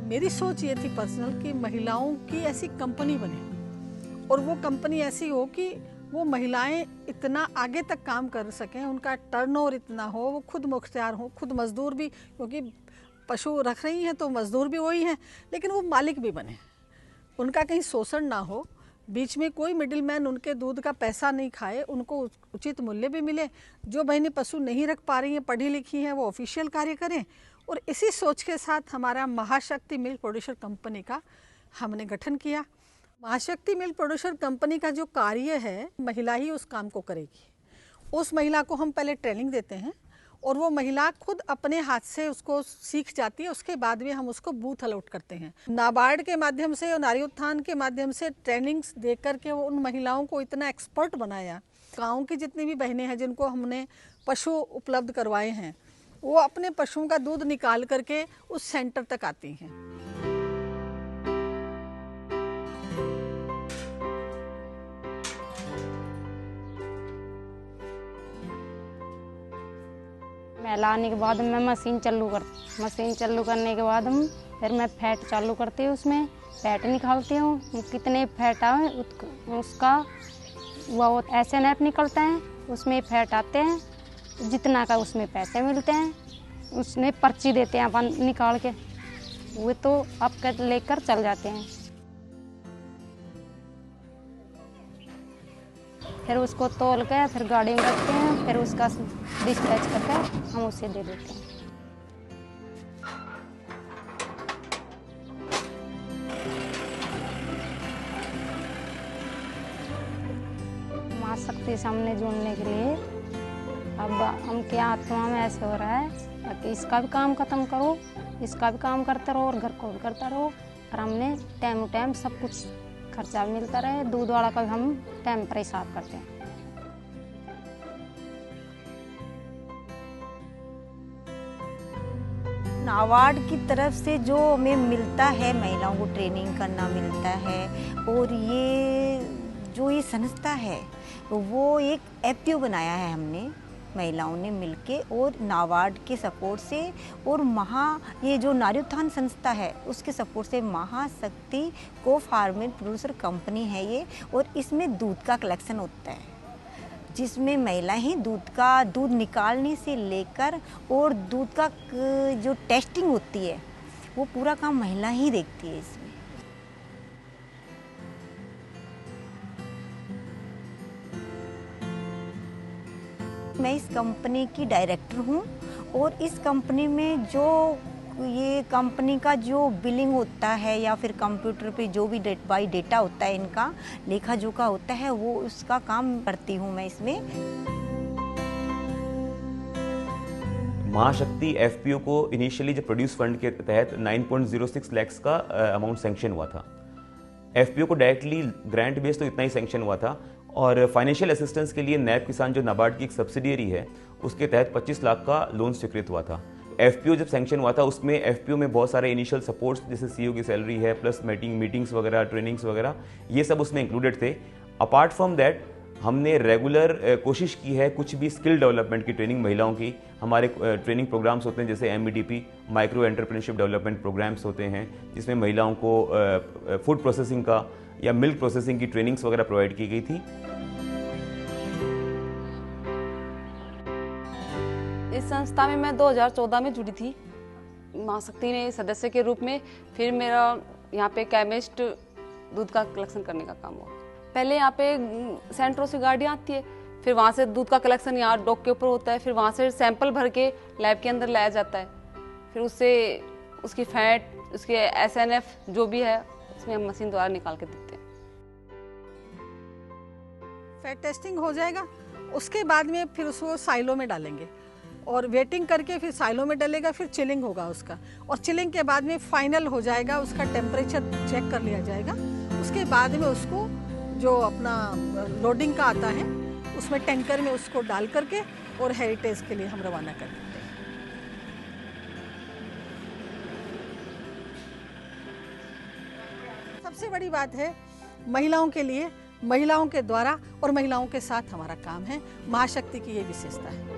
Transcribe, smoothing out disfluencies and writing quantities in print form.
मेरी सोच ये थी पर्सनल कि महिलाओं की ऐसी कंपनी बने और वो कंपनी ऐसी हो कि वो महिलाएं इतना आगे तक काम कर सकें, उनका टर्नओवर इतना हो, वो खुद मुख्तियार हो, खुद मजदूर भी, क्योंकि पशु रख रही हैं तो मजदूर भी वही हैं, लेकिन वो मालिक भी बने, उनका कहीं शोषण ना हो, बीच में कोई मिडिल मैन उनके दूध का पैसा नहीं खाए, उनको उचित मूल्य भी मिले। जो बहनें पशु नहीं रख पा रही हैं, पढ़ी लिखी हैं, वो ऑफिशियल कार्य करें। और इसी सोच के साथ हमारा महाशक्ति मिल्क प्रोड्यूसर कंपनी का हमने गठन किया। महाशक्ति मिल्क प्रोड्यूसर कंपनी का जो कार्य है, महिला ही उस काम को करेगी। उस महिला को हम पहले ट्रेनिंग देते हैं और वो महिला खुद अपने हाथ से उसको सीख जाती है। उसके बाद में हम उसको बूथ अलॉट करते हैं। नाबार्ड के माध्यम से और नारी उत्थान के माध्यम से ट्रेनिंग्स दे करके वो उन महिलाओं को इतना एक्सपर्ट बनाया। गाँव की जितनी भी बहनें हैं जिनको हमने पशु उपलब्ध करवाए हैं, वो अपने पशुओं का दूध निकाल करके उस सेंटर तक आती हैं। मैला आने के बाद मैं मशीन चालू करने के बाद फिर मैं फैट चालू करती हूँ, उसमें फैट निकालती हूँ। कितने फैट आए उसका वो SNF निकलता है, उसमें फैट आते हैं, जितना का उसमें पैसे मिलते हैं, उसने पर्ची देते हैं अपन निकाल के, वो तो आप लेकर चल जाते हैं। फिर उसको तौल के फिर गाड़ी में रखते हैं, फिर उसका डिस्पैच करके हम उसे दे देते हैं। माँ शक्ति से हमने जुड़ने के लिए अब हम क्या आत्मा में ऐसे हो रहा है कि इसका भी काम खत्म करो, इसका भी काम करते रहो और घर को भी करता रहो, और हमने टाइम टाइम सब कुछ खर्चा भी मिलता रहे। दूध वाला का भी हम टाइम पर ही साफ करते हैं। नाबार्ड की तरफ से जो हमें मिलता है, महिलाओं को ट्रेनिंग करना मिलता है, और ये संस्था है वो एक FPO बनाया है हमने महिलाओं ने मिलके, और नाबार्ड के सपोर्ट से, और ये जो नारी उत्थान संस्था है उसके सपोर्ट से महाशक्ति को फार्मर प्रोड्यूसर कंपनी है ये। और इसमें दूध का कलेक्शन होता है, जिसमें महिलाएं दूध निकालने से लेकर और दूध का जो टेस्टिंग होती है वो पूरा काम महिला ही देखती है। इसमें मैं इस कंपनी की डायरेक्टर हूँ, और इस कंपनी में जो ये कंपनी का जो बिलिंग होता है या फिर कंप्यूटर पे जो भी डेटा होता है, इनका लेखा जोखा होता है, वो उसका काम करती हूँ मैं इसमें। महाशक्ति FPO को इनिशियली जब प्रोड्यूस फंड के तहत 9.06 लाख का अमाउंट सैंक्शन हुआ था। FPO को डायरेक्टली ग्रांट बेस तो इतना ही सैंक्शन हुआ था, और फाइनेंशियल असिस्टेंस के लिए नैब किसान जो नाबार्ड की एक सब्सिडियरी है उसके तहत 25 लाख का लोन स्वीकृत हुआ था। FPO जब सैंक्शन हुआ था उसमें FPO में बहुत सारे इनिशियल सपोर्ट्स जैसे CEO की सैलरी है, प्लस मीटिंग्स वगैरह, ट्रेनिंग्स वगैरह, ये सब उसमें इंक्लूडेड थे। अपार्ट फ्रॉम दैट हमने रेगुलर कोशिश की है कुछ भी स्किल डेवलपमेंट की ट्रेनिंग महिलाओं की। हमारे ट्रेनिंग प्रोग्राम्स होते हैं जैसे MEDP micro entrepreneurship development programmes होते हैं, जिसमें महिलाओं को फूड प्रोसेसिंग का या मिल्क प्रोसेसिंग की ट्रेनिंग्स वगैरह प्रोवाइड की गई थी। इस संस्था में मैं 2014 में जुड़ी थी महाशक्ति ने सदस्य के रूप में। फिर मेरा यहाँ पे केमिस्ट दूध का कलेक्शन करने का काम हुआ। पहले यहाँ पे सेंटरों से गाड़ियाँ आती है, फिर वहाँ से दूध का कलेक्शन यहाँ डॉक के ऊपर होता है, फिर वहाँ से सैंपल भर के लैब के अंदर लाया जाता है, फिर उससे उसकी फैट, उसके SNF जो भी है उसमें हम मशीन द्वारा निकाल के देते हैं। फैट टेस्टिंग हो जाएगा, उसके बाद में फिर उसको साइलो में डालेंगे और वेटिंग करके फिर साइलो में डलेगा, फिर चिलिंग होगा उसका, और चिलिंग के बाद में फाइनल हो जाएगा, उसका टेम्परेचर चेक कर लिया जाएगा। उसके बाद में उसको जो अपना लोडिंग का आता है उसमें टैंकर में उसको डाल करके और हेरिटेज के लिए हम रवाना कर देते हैं। सबसे बड़ी बात है महिलाओं के लिए, महिलाओं के द्वारा और महिलाओं के साथ हमारा काम है। महाशक्ति की ये विशेषता है।